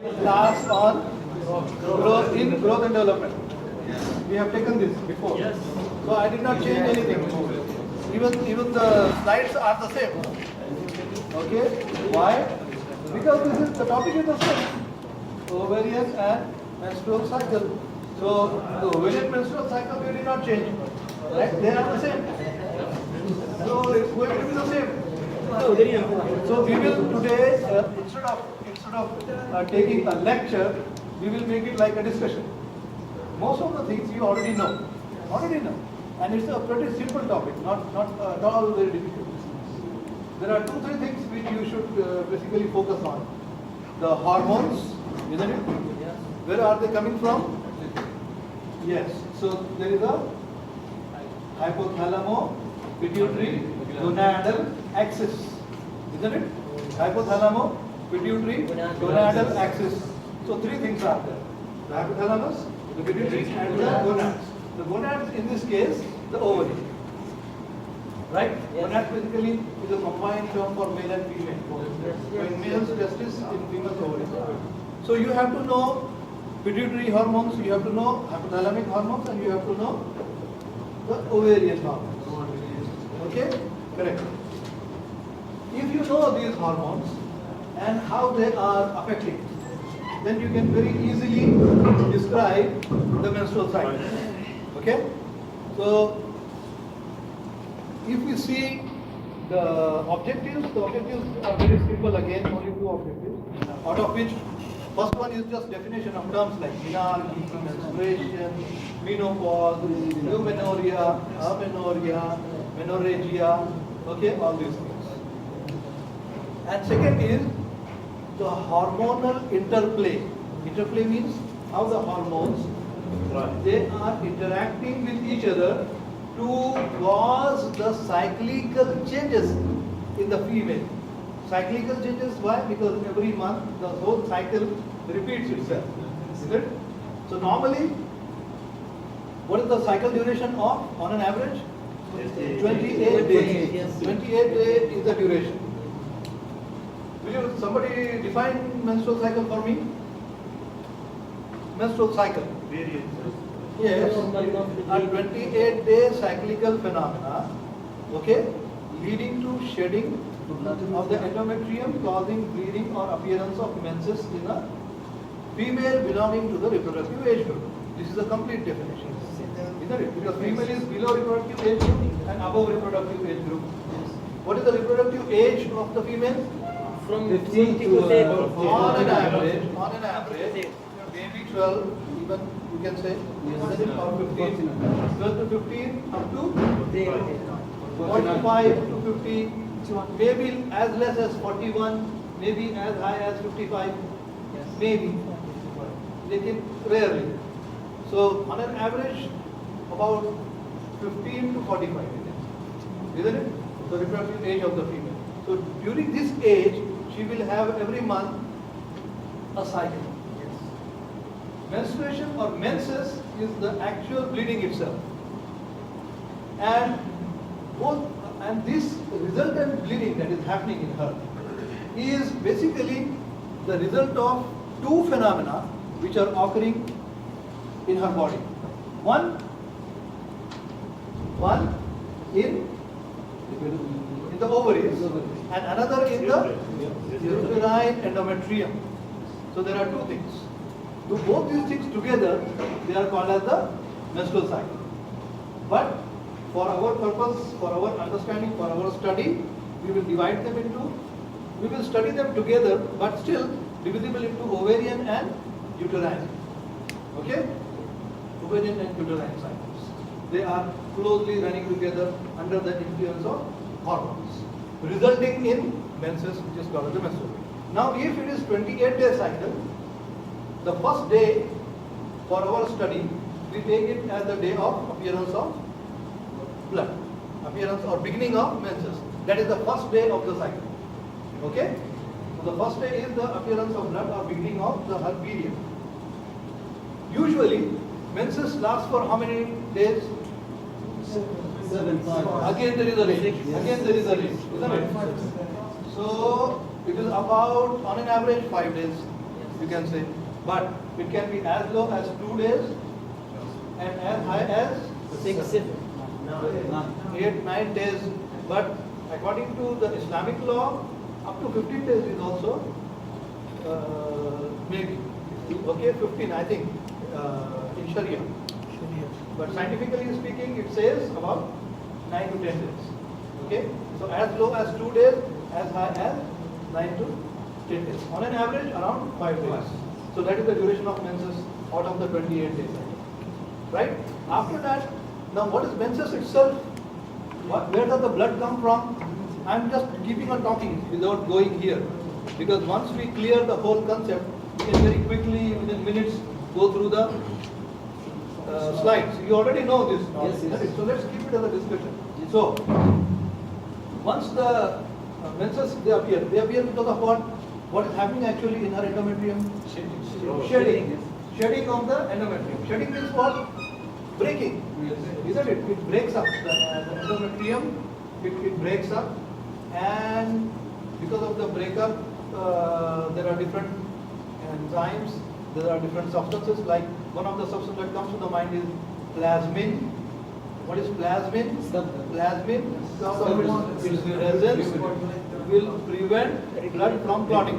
Class on growth and development. We have taken this before. Yes. So I did not change anything. Even the slides are the same. Okay? Why? Because the topic is the same. Ovarian and menstrual cycle. So the ovarian menstrual cycle we did not change. Right? They are the same. So it's going to be the same. So we will today instead of taking a lecture, we will make it like a discussion. Most of the things you already know, and it's a pretty simple topic, not at all very difficult. There are 2-3 things which you should basically focus on. The hormones, isn't it? Yes. Where are they coming from? Yes. So there is a hypothalamo pituitary gonadal axis, isn't it? Hypothalamo pituitary gonadal axis. So 3 things are there: the hypothalamus, the pituitary, and the gonads. The gonads in this case, the ovary. Right? Yes. Gonad basically is a combined term for male and female. So in male's testis, in female's ovary. So you have to know pituitary hormones, you have to know hypothalamic hormones, and you have to know the ovarian hormones. Okay? Correct. If you know these hormones and how they are affecting, then you can very easily describe the menstrual cycle. Okay? So if we see the objectives are very simple again, only 2 objectives, out of which first one is just definition of terms like menarche, menstruation, menopause, eumenorrhea, amenorrhea, menorrhagia, okay, all these things. And second is the hormonal interplay. Interplay means how the hormones, they are interacting with each other to cause the cyclical changes in the female. Cyclical changes, why? Because every month the whole cycle repeats itself. Is it? So normally, what is the cycle duration of, on an average? 28 days. 28 days is the duration. Will you, somebody define menstrual cycle for me? Menstrual cycle. Yes, a 28-day cyclical phenomena, okay, leading to shedding of the endometrium, causing bleeding or appearance of menses in a female belonging to the reproductive age group. This is a complete definition, isn't it? Because female is below reproductive age group and above reproductive age group. What is the reproductive age of the female? From 15 to on an average, maybe 12, even you can say, or 15, 12 to 15, up to 45 to 50, maybe as less as 41, maybe as high as 55, maybe, lekin rarely. So on an average, about 15 to 45, isn't it? The reproductive age of the female. So during this age, she will have every month a cycle. Menstruation or menses is the actual bleeding itself. And this resultant bleeding that is happening in her is basically the result of 2 phenomena which are occurring in her body. One in the ovaries and another in the uterine endometrium. So there are 2 things. Do both these things together, they are called as the menstrual cycle. But for our purpose, for our understanding, for our study, we will divide them into, we will study them together, but still divisible into ovarian and uterine. Okay? Ovarian and uterine cycles. They are closely running together under the influence of hormones, resulting in menses, which is called as the menstrual. Now, if it is 28-day cycle, the first day for our study, we take it as the day of appearance of blood, appearance or beginning of menses. That is the first day of the cycle. Okay? So the first day is the appearance of blood or beginning of the her period. Usually, menses last for how many days? 7, 5. Again there is a range. Isn't it? So it is about on an average 5 days. you can say. But it can be as low as 2 days and as high as 6, 7, 8, 9 days. But according to the Islamic law, up to 15 days is also maybe. Okay, 15 I think in Sharia. But scientifically speaking, it says about 9 to 10 days. Okay, so as low as 2 days, as high as 9 to 10 days. On an average, around 5 days. So that is the duration of menses out of the 28 days. Right? After that, now what is menses itself? Where does the blood come from? I am just keeping on talking without going here. Because once we clear the whole concept, we can very quickly, within minutes, go through the slides. You already know this. Yes. So let's keep it as a discussion. So, once the menses they appear because of what? What is happening actually in our endometrium? Shedding of the endometrium. Shedding means what? Breaking. Isn't it? It breaks up. The endometrium, it breaks up, and because of the breakup, there are different enzymes, there are different substances. Like one of the substances that comes to the mind is plasmin. What is plasmin? Plasmin, its presence will prevent blood from clotting.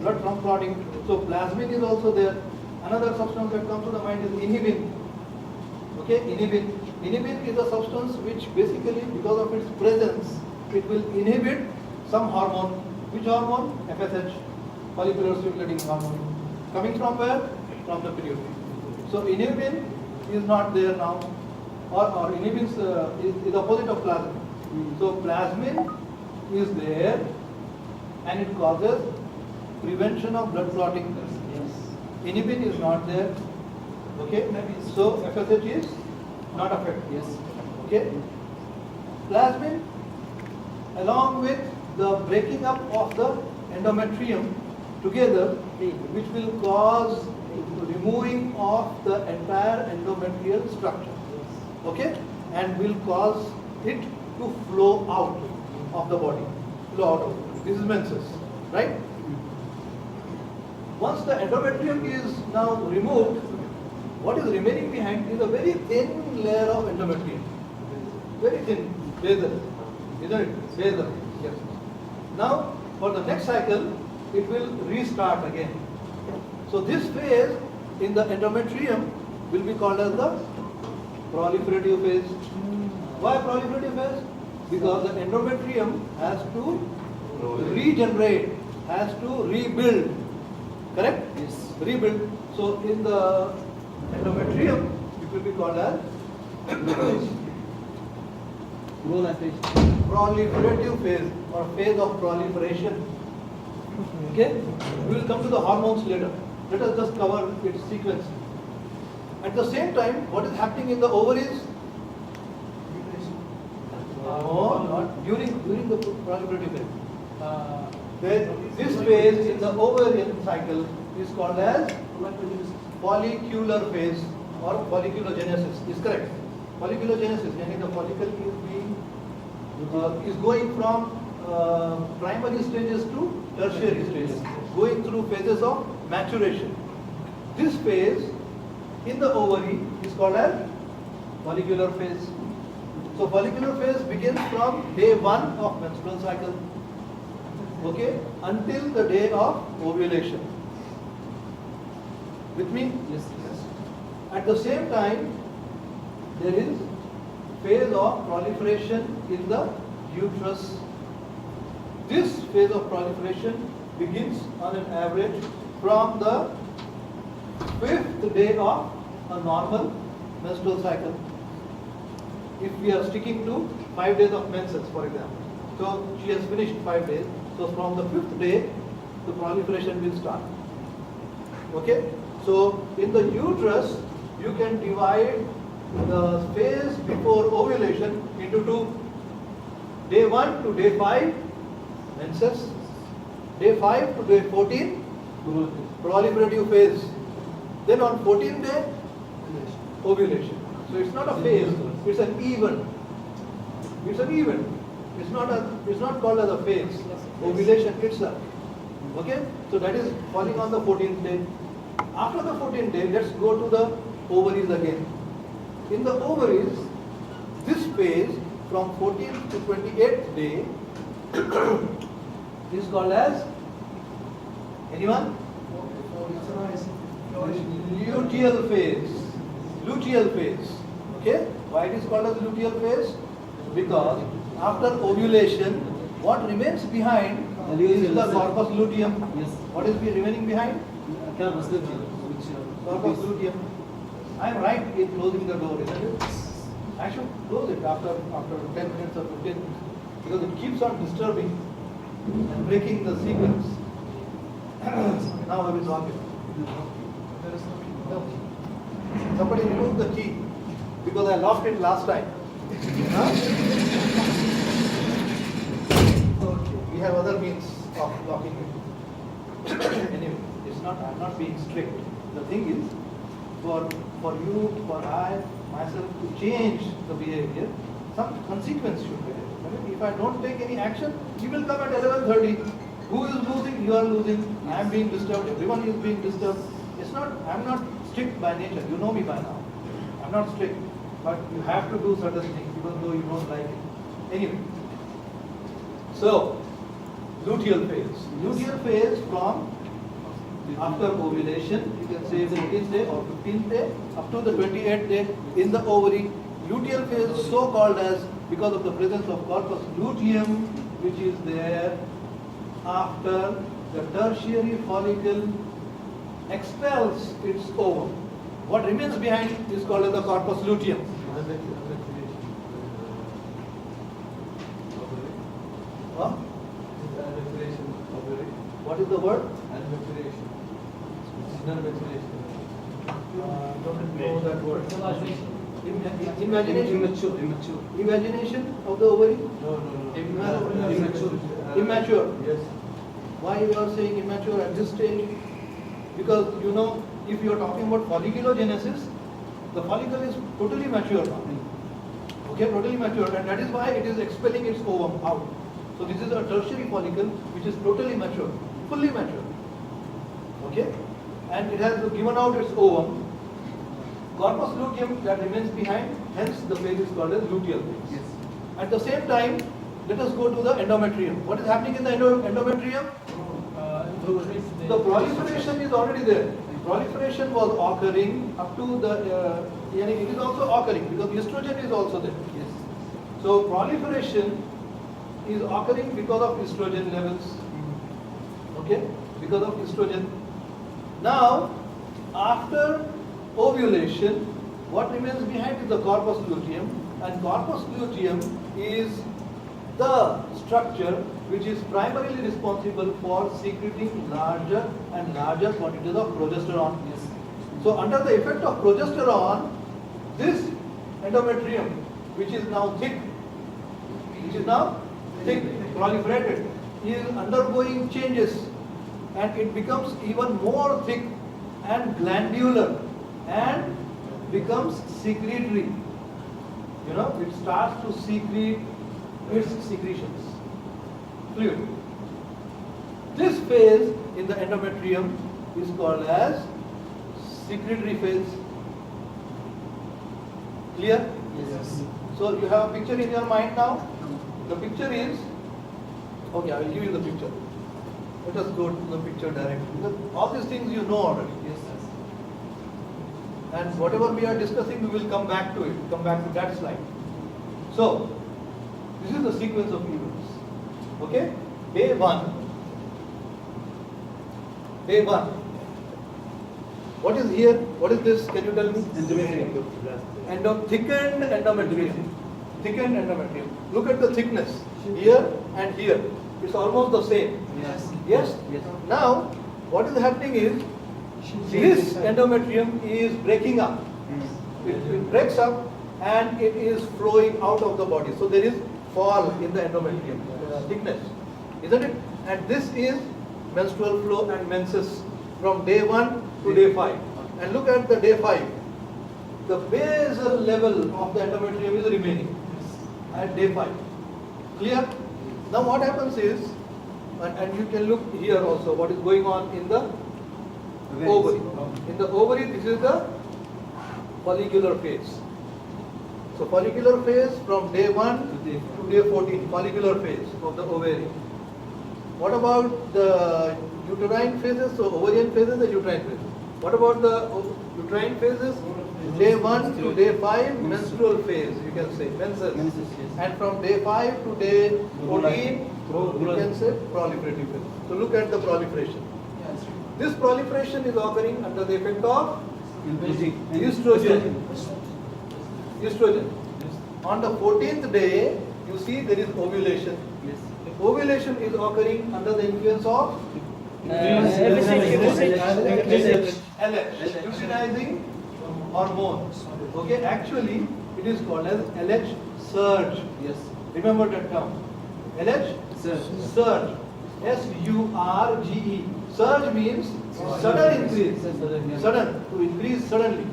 Blood from clotting. So plasmin is also there. Another substance that comes to the mind is inhibin. Okay, inhibin. Inhibin is a substance which basically, because of its presence, it will inhibit some hormone. Which hormone? FSH, follicular stimulating hormone. Coming from where? From the pituitary. So inhibin is not there now, or inhibin is opposite of plasmin. So plasmin is there, and it causes prevention of blood clotting. Inhibin is not there. Okay, so FSH is not affected. Yes. Okay, plasmin, along with the breaking up of the endometrium together, which will cause removing of the entire endometrial structure. Okay, and will cause it to flow out of the body. Flow out of it. This is menses, right? Once the endometrium is now removed, what is remaining behind is a very thin layer of endometrium. Very thin, basal. Isn't it? Basal. Yes. Now, for the next cycle, it will restart again. So this phase in the endometrium will be called as the proliferative phase. Why proliferative phase? Because the endometrium has to regenerate, has to rebuild. Correct? Yes. Rebuild. So in the endometrium, it will be called as proliferative phase or phase of proliferation. Okay? We will come to the hormones later. Let us just cover its sequence. At the same time, what is happening in the ovaries? No, not during the proliferative phase. This phase in the ovarian cycle is called as follicular phase or folliculogenesis. Is correct. Folliculogenesis, meaning the follicle is going from primary stages to tertiary stages, going through phases of maturation. This phase in the ovary is called as follicular phase. So follicular phase begins from day 1 of menstrual cycle, okay, until the day of ovulation. With me? Yes. At the same time, there is phase of proliferation in the uterus. This phase of proliferation begins on an average from the 5th day of a normal menstrual cycle. If we are sticking to 5 days of menses, for example. So she has finished 5 days. So from the 5th day, the proliferation will start. Okay? So in the uterus, you can divide the phase before ovulation into 2. Day 1 to day 5, menses. Day 5 to day 14, proliferative phase. Then on 14th day, ovulation. So it's not a phase, it's an event. It's an event. It's not called as a phase. Ovulation itself. Okay? So that is falling on the 14th day. After the 14th day, let's go to the ovaries again. In the ovaries, this phase from 14th to 28th day is called as, anyone? Luteal phase. Luteal phase. Okay? Why it is called as luteal phase? Because after ovulation, what remains behind is the corpus luteum. Yes. What is remaining behind? Corpus luteum. Corpus luteum. I am right in closing the door, isn't it? I should close it after 10 minutes or 15 minutes because it keeps on disturbing and breaking the sequence. Now I will lock it. No. Somebody remove the key because I locked it last time. Huh? Okay. We have other means of locking it. Anyway, I'm not being strict. The thing is, for you, for I, myself to change the behavior, some consequence should be there. If I don't take any action, you will come at 11:30. Who is losing? You are losing. I am being disturbed. Everyone is being disturbed. I'm not strict by nature. You know me by now. I'm not strict. But you have to do certain things even though you don't like it. Anyway. So, luteal phase. Luteal phase from after ovulation, you can say 14th day or 15th day up to the 28th day in the ovary. Luteal phase is so called as because of the presence of corpus luteum, which is there after the tertiary follicle expels its ovum. What remains behind is called as the corpus luteum. Huh? What is the word? Don't know that word. Imagination. Immature. Imagination of the ovary? No. Immature. Immature. Yes. Why you are saying immature at this stage? Because you know, if you are talking about folliculogenesis, the follicle is totally mature now. Okay, totally mature, and that is why it is expelling its ovum out. So this is a tertiary follicle which is totally mature, fully mature. Okay, and it has given out its ovum. Corpus luteum that remains behind, hence the phase is called as luteal phase. Yes. At the same time, let us go to the endometrium. What is happening in the endometrium? The proliferation is already there. Proliferation was occurring up to the, it is also occurring because estrogen is also there. Yes. So proliferation is occurring because of estrogen levels. Okay? Because of estrogen. Now, after ovulation, what remains behind is the corpus luteum, and corpus luteum is the structure which is primarily responsible for secreting larger and larger quantities of progesterone. Yes. So under the effect of progesterone, this endometrium, which is now thick, proliferated, is undergoing changes, and it becomes even more thick and glandular and becomes secretory. You know, it starts to secrete its secretions, fluid. This phase in the endometrium is called as secretory phase. Clear? Yes. So you have a picture in your mind now? The picture is, okay, I will give you the picture. Let us go to the picture directly. Because all these things you know already. Yes. And whatever we are discussing, we will come back to it, come back to that slide. So, this is the sequence of events. Okay? Day 1. Day 1. What is here? What is this? Can you tell me? Endometrium. Thickened endometrium. Thickened endometrium. Look at the thickness. Here and here. It's almost the same. Yes. Yes? Yes. Now, what is happening is, this endometrium is breaking up. It breaks up and it is flowing out of the body. So there is fall in the endometrium, thickness, isn't it? And this is menstrual flow and menses from day 1 to day 5. And look at the day 5. The basal level of the endometrium is remaining at day 5. Clear? Now what happens is, and you can look here also what is going on in the ovary. In the ovary, this is the follicular phase. So follicular phase from day 1 to day 14, follicular phase of the ovary. What about the uterine phases? So ovarian phases, the uterine phases. What about the uterine phases? Day 1 to day 5, menstrual phase, you can say, menses. And from day 5 to day 14, you can say proliferative phase. So look at the proliferation. This proliferation is occurring under the effect of estrogen. Estrogen. On the 14th day, you see there is ovulation. Ovulation is occurring under the influence of LH, luteinizing hormone. Okay, actually it is called as LH surge. Yes. Remember that term. LH surge. S-U-R-G-E. Surge means sudden increase. Sudden, to increase suddenly.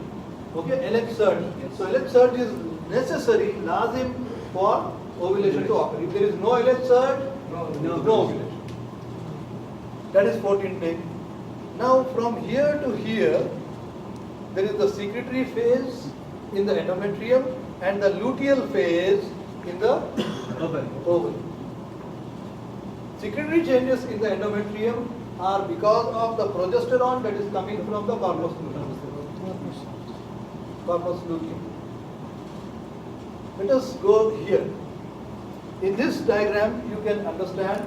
Okay, LH surge. So LH surge is necessary, lazim for ovulation to occur. If there is no LH surge, no ovulation. That is 14th day. Now from here to here, there is the secretory phase in the endometrium and the luteal phase in the ovary. Secretory changes in the endometrium are because of the progesterone that is coming from the corpus luteum. Corpus luteum. Let us go here. In this diagram, you can understand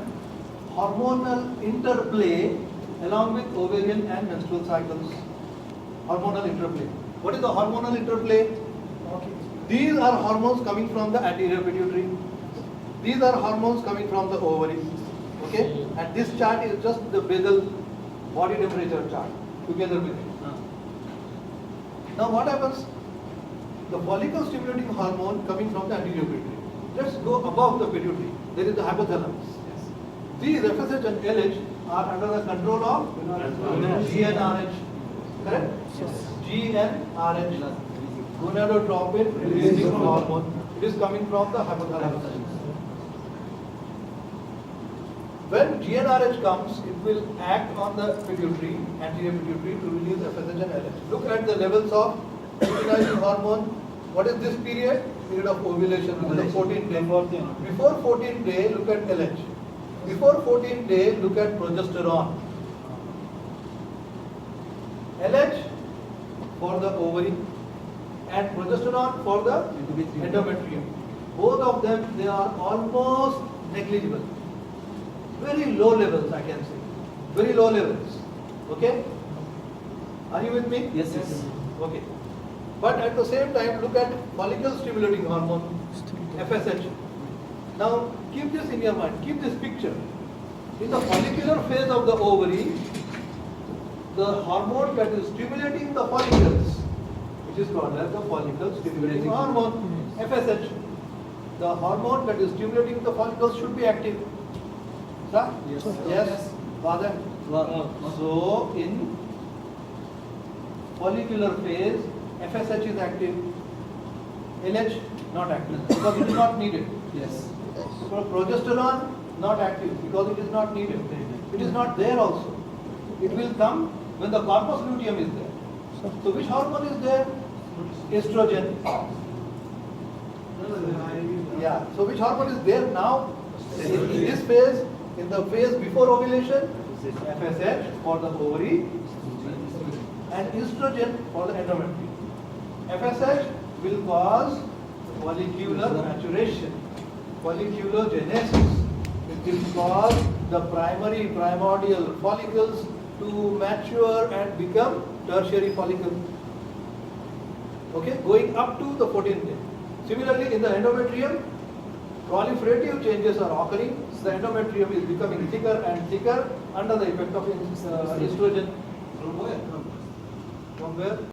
hormonal interplay along with ovarian and menstrual cycles. Hormonal interplay. What is the hormonal interplay? These are hormones coming from the anterior pituitary. These are hormones coming from the ovaries. Okay? And this chart is just the basal body temperature chart together with it. Now what happens? The follicle stimulating hormone coming from the anterior pituitary. Let's go above the pituitary. There is the hypothalamus. These FSH and LH are under the control of GnRH. Correct? Yes. GnRH. Gonadotropin releasing hormone. It is coming from the hypothalamus. When GnRH comes, it will act on the pituitary, anterior pituitary, to release FSH and LH. Look at the levels of luteinizing hormone. What is this period? Period of ovulation, the 14th day. Before 14th day, look at LH. Before 14th day, look at progesterone. LH for the ovary and progesterone for the endometrium. Both of them, they are almost negligible. Very low levels, I can say. Very low levels. Okay? Are you with me? Yes, yes. Okay. But at the same time, look at follicle stimulating hormone, FSH. Now, keep this in your mind. Keep this picture. In the follicular phase of the ovary, the hormone that is stimulating the follicles, which is called as the follicle stimulating hormone, FSH. The hormone that is stimulating the follicles should be active. Sir? Yes. Yes. Father? So, in follicular phase, FSH is active, LH not active because it is not needed. Yes. So progesterone not active because it is not needed. It is not there also. It will come when the corpus luteum is there. So which hormone is there? Estrogen. Yeah. So which hormone is there now? In this phase, in the phase before ovulation, FSH for the ovary and estrogen for the endometrium. FSH will cause follicular maturation, follicular genesis. It will cause the primordial follicles to mature and become tertiary follicle. Okay, going up to the 14th day. Similarly, in the endometrium, proliferative changes are occurring. The endometrium is becoming thicker and thicker under the effect of estrogen. From where?